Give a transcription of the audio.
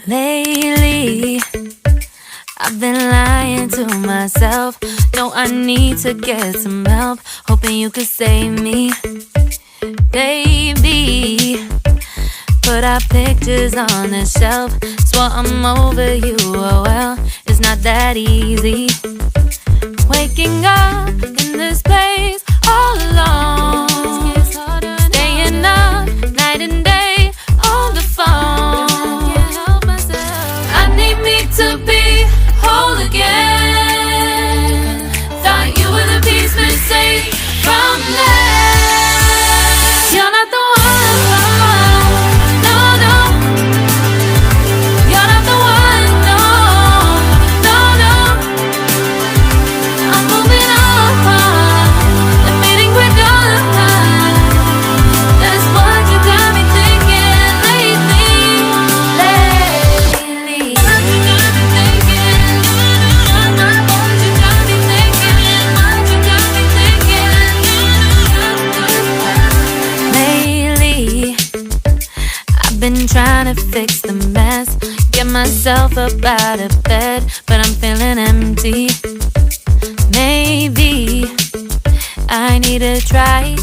Lately, I've been lying to myself. No, I need to get some help. Hoping you could save me, baby. Put our pictures on the shelf. Swore I'm over you, oh well, it's not that easy. Waking up in this place all alone, staying up night and day on the phone. I need me to be whole again. Thought you were the piece missing from there. You're not the one, no, no. You're not the one, no, no, no. I'm moving on, admitting we're done. That's what you got me thinking lately. What you got me thinking? What you got me thinking? What you got me thinking? Lately, I've been trying to fix the mess, get myself up out of bed, but I'm feeling empty. Maybe I need to try